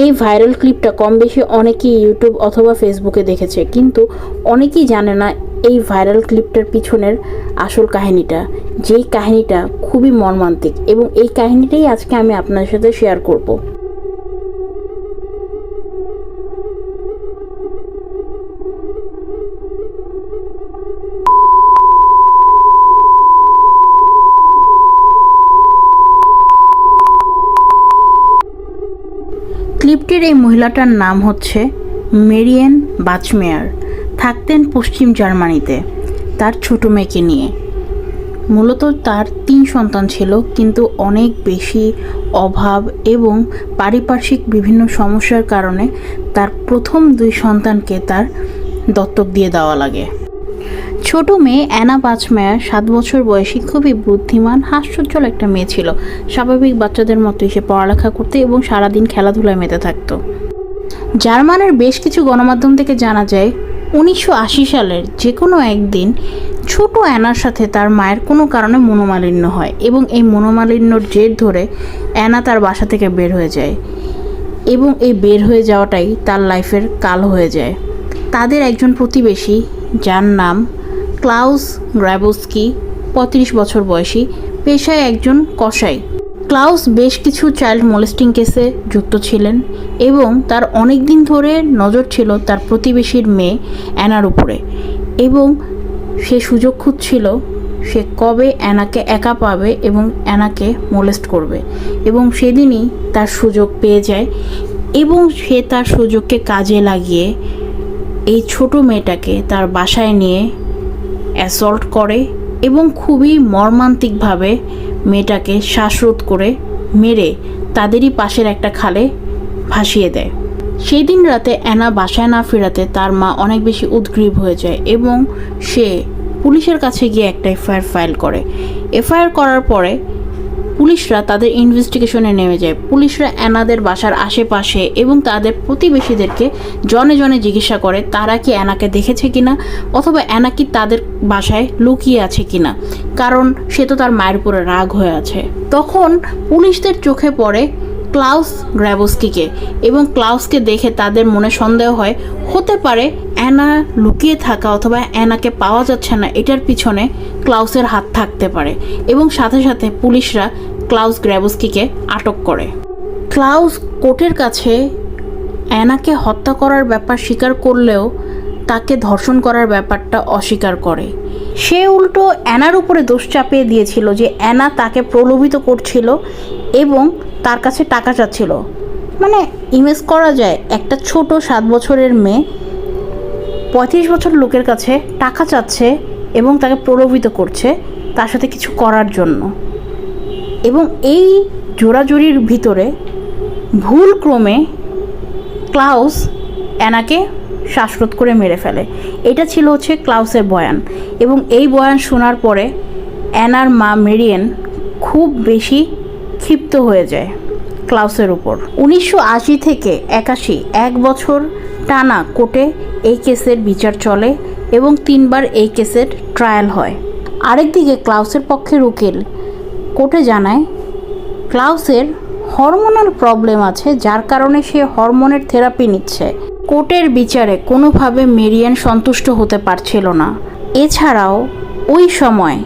এই ভাইরাল ক্লিপটা কম বেশি অনেকেই ইউটিউব অথবা ফেসবুকে দেখেছে, কিন্তু অনেকেই জানে না এই ভাইরাল ক্লিপটার পিছনের আসল কাহিনীটা, যেই কাহিনীটা খুবই মর্মান্তিক, এবং এই কাহিনীটাই আজকে আমি আপনাদের সাথে শেয়ার করব। ক্লিপটির এই মহিলাটার নাম হচ্ছে মেরিয়েন বাচমেয়ার। থাকতেন পশ্চিম জার্মানিতে তার ছোট মেয়েকে নিয়ে। মূলত তার 3 সন্তান ছিল, কিন্তু অনেক বেশি অভাব এবং পারিপার্শ্বিক বিভিন্ন সমস্যার কারণে তার প্রথম 2 সন্তানকে তার দত্তক দিয়ে দেওয়া লাগে। ছোট মেয়ে অ্যানা বাচমেয়ার 7 বছর বয়সী, খুবই বুদ্ধিমান, হাস্যোজ্জ্বল একটা মেয়ে ছিল। স্বাভাবিক বাচ্চাদের মতোই সে পড়ালেখা করতে এবং সারাদিন খেলাধুলায় মেতে থাকতো। জার্মানের বেশ কিছু গণমাধ্যম থেকে জানা যায় 1980 সালের যে কোনো একদিন ছোট অ্যানার সাথে তার মায়ের কোনো কারণে মনোমালিন্য হয়, এবং এই মনোমালিন্যর জের ধরে অ্যানা তার বাসা থেকে বের হয়ে যায়, এবং এই বের হয়ে যাওয়াটাই তার লাইফের কাল হয়ে যায়। তাদের একজন প্রতিবেশী, যার নাম ক্লাউস গ্র্যাবস্কি, 35 বছর বয়সী, পেশায় একজন কসাই। ক্লাউস বেশ কিছু চাইল্ড মোলেস্টিং কেসে যুক্ত ছিলেন, এবং তার অনেক দিন ধরে নজর ছিল তার প্রতিবেশীর মেয়ে অ্যানার উপরে, এবং সে সুযোগ খুঁজছিল সে কবে অ্যানাকে একা পাবে এবং অ্যানাকে মোলেস্ট করবে, এবং সেদিনই তার সুযোগ পেয়ে যায়, এবং সে তার সুযোগকে কাজে লাগিয়ে এই ছোট মেয়েটাকে তার বাসায় নিয়ে অ্যাসল্ট করে এবং খুবই মর্মান্তিকভাবে মেয়েটাকে শ্বাসরোধ করে মেরে তাদেরই পাশের একটা খালে ভাসিয়ে দেয়। সেই দিন রাতে অ্যানা বাসায় না ফেরাতে তার মা অনেক বেশি উদ্গ্রীব হয়ে যায়, এবং সে পুলিশের কাছে গিয়ে একটা এফআইআর ফাইল করে। এফআইআর করার পরে পুলিশরা তাদের ইনভেস্টিগেশনে নেমে যায়। পুলিশরা অ্যানাদের বাসার আশেপাশে এবং তাদের প্রতিবেশীদেরকে জনে জনে জিজ্ঞাসা করে তারা কি অ্যানাকে দেখেছে কিনা, অথবা অ্যানা কি তাদের বাসায় লুকিয়ে আছে কিনা, কারণ সে তো তার মায়ের উপরে রাগ হয়ে আছে। তখন পুলিশদের চোখে পড়ে ক্লাউস গ্র্যাবস্কিকে, এবং ক্লাউসকে দেখে তাদের মনে সন্দেহ হয় হতে পারে অ্যানা লুকিয়ে থাকা অথবা অ্যানাকে পাওয়া যাচ্ছে না, এটার পিছনে ক্লাউসের হাত থাকতে পারে, এবং সাথে সাথে পুলিশরা ক্লাউস গ্র্যাবস্কিকে আটক করে। ক্লাউস কোর্টের কাছে অ্যানাকে হত্যা করার ব্যাপার স্বীকার করলেও তাকে ধর্ষণ করার ব্যাপারটা অস্বীকার করে। সে উল্টো অ্যানার উপরে দোষ চাপিয়ে দিয়েছিল যে অ্যানা তাকে প্রলোভিত করছিল এবং তার কাছে টাকা চাচ্ছিল। মানে ইমেজ করা যায় একটা ছোট 7 বছরের মেয়ে 35 বছর লোকের কাছে টাকা চাচ্ছে এবং তাকে প্রলোভিত করছে তার সাথে কিছু করার জন্য, এবং এই জোরাজুরির ভিতরে ভুলক্রমে ক্লাউস অ্যানাকে শ্বাসরোধ করে মেরে ফেলে। এটা ছিল ক্লাউসের বয়ান, এবং এই বয়ান শোনার পরে অ্যানার মা মেরিয়েন খুব বেশি ক্ষিপ্ত হয়ে যায় ক্লাউসের উপর। 1980 থেকে 81 1 বছর টানা কোর্টে এই কেসের বিচার চলে, এবং 3 বার এই কেসের ট্রায়াল হয়। আরেকদিকে ক্লাউসের পক্ষের উকিল কোর্টে জানায় ক্লাউসের হরমোনাল প্রবলেম আছে, যার কারণে সে হরমোনের থেরাপি নিচ্ছে। কোর্টের বিচারে কোনোভাবে মেরিয়েন সন্তুষ্ট হতে পারছিল না। এছাড়াও ওই সময়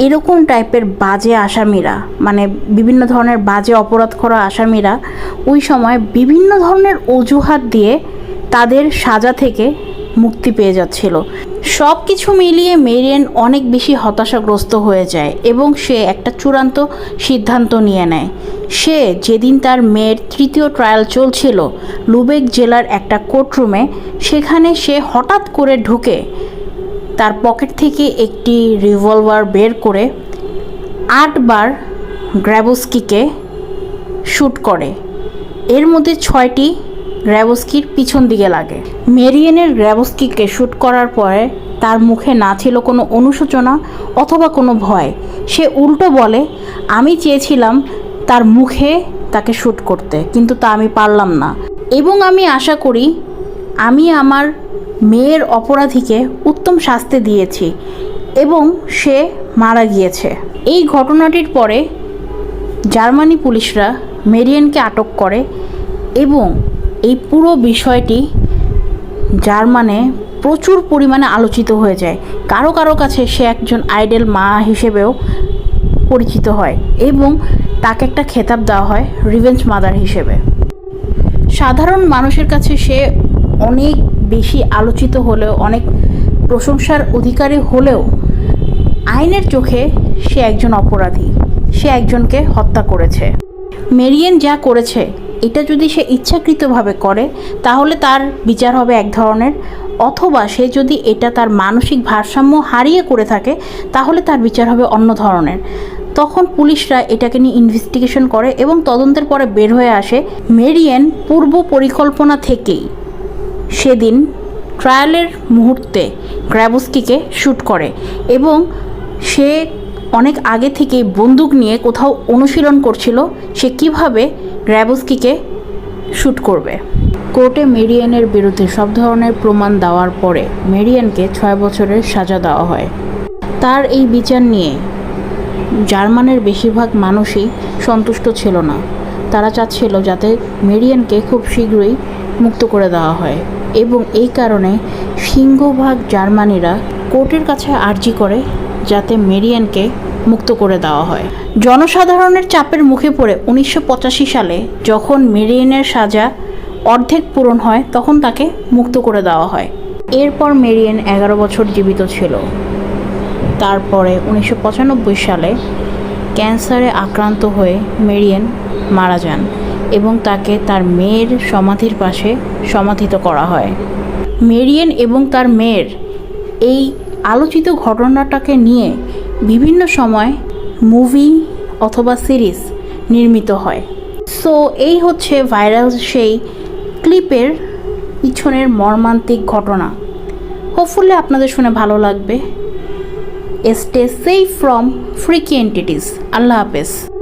এরকম টাইপের বাজে আসামিরা, মানে বিভিন্ন ধরনের বাজে অপরাধ করা আসামিরা ওই সময় বিভিন্ন ধরনের অজুহাত দিয়ে তাদের সাজা থেকে মুক্তি পেয়ে যাচ্ছিল। সব কিছু মিলিয়ে মেরিয়েন অনেক বেশি হতাশাগ্রস্ত হয়ে যায়, এবং সে একটা চূড়ান্ত সিদ্ধান্ত নিয়ে নেয়। সে যেদিন তার মেয়ের 3য় ট্রায়াল চলছিল লুবেক জেলার একটা কোর্টরুমে, সেখানে সে হঠাৎ করে ঢুকে তার পকেট থেকে একটি রিভলভার বের করে 8 বার গ্র্যাবস্কিকে শ্যুট করে। এর মধ্যে 6টি গ্র্যাবস্কির পিছন দিকে লাগে। মেরিয়েনের গ্র্যাবস্কিকে শ্যুট করার পরে তার মুখে না ছিল কোনো অনুশোচনা অথবা কোনো ভয়। সে উল্টো বলে, আমি চেয়েছিলাম তার মুখে তাকে শ্যুট করতে, কিন্তু তা আমি পারলাম না, এবং আমি আশা করি আমি আমার মেয়ের অপরাধীকে উত্তম শাস্তি দিয়েছি, এবং সে মারা গিয়েছে। এই ঘটনাটির পরে জার্মানি পুলিশরা মেরিয়েনকে আটক করে এবং এই পুরো বিষয়টি জার্মানে প্রচুর পরিমাণে আলোচিত হয়ে যায়। কারো কারো কাছে সে একজন আইডল মা হিসেবেও পরিচিত হয় এবং তাকে একটা খেতাব দেওয়া হয় রিভেঞ্জ মাদার হিসেবে। সাধারণ মানুষের কাছে সে অনেক বেশি আলোচিত হলেও, অনেক প্রশংসার অধিকারী হলেও, আইনের চোখে সে একজন অপরাধী। সে একজনকে হত্যা করেছে। মেরিয়েন যা করেছে এটা যদি সে ইচ্ছাকৃতভাবে করে তাহলে তার বিচার হবে এক ধরনের, অথবা সে যদি এটা তার মানসিক ভারসাম্য হারিয়ে করে থাকে তাহলে তার বিচার হবে অন্য ধরনের। তখন পুলিশরা এটাকে নিয়ে ইনভেস্টিগেশন করে এবং তদন্তের পরে বের হয়ে আসে মেরিয়েন পূর্ব পরিকল্পনা থেকেই সেদিন ট্রায়ালের মুহূর্তে গ্র্যাবস্কিকে শ্যুট করে এবং সে অনেক আগে থেকেই বন্দুক নিয়ে কোথাও অনুশীলন করছিল সে কিভাবে গ্র্যাবস্কিকে শ্যুট করবে। কোর্টে মেরিয়েনের বিরুদ্ধে সব ধরনের প্রমাণ দেওয়ার পরে মেরিয়েনকে 6 বছরের সাজা দেওয়া হয়। তার এই বিচার নিয়ে জার্মানের বেশিরভাগ মানুষই সন্তুষ্ট ছিল না। তারা চাচ্ছিল যাতে মেরিয়েনকে খুব শীঘ্রই মুক্ত করে দেওয়া হয় এবং এই কারণে সিংহভাগ জার্মানিরা কোর্টের কাছে আর্জি করে যাতে মেরিয়েনকে মুক্ত করে দেওয়া হয়। জনসাধারণের চাপের মুখে পড়ে 1985 সালে যখন মেরিয়েনের সাজা অর্ধেক পূরণ হয় তখন তাকে মুক্ত করে দেওয়া হয়। এরপর মেরিয়েন 11 বছর জীবিত ছিল। তারপরে 1995 সালে ক্যান্সারে আক্রান্ত হয়ে মেরিয়েন মারা যান এবং তাকে তার মেয়ের সমাধির পাশে সমাধিত করা হয়। মেরিয়েন এবং তার মেয়ের এই আলোচিত ঘটনাটাকে নিয়ে বিভিন্ন সময় মুভি অথবা সিরিজ নির্মিত হয়। সো এই হচ্ছে ভাইরাল সেই ক্লিপের পিছনের মর্মান্তিক ঘটনা। হোপফুলি আপনাদের শুনে ভালো লাগবে। Stay safe from freaky entities. Allah হাফেজ।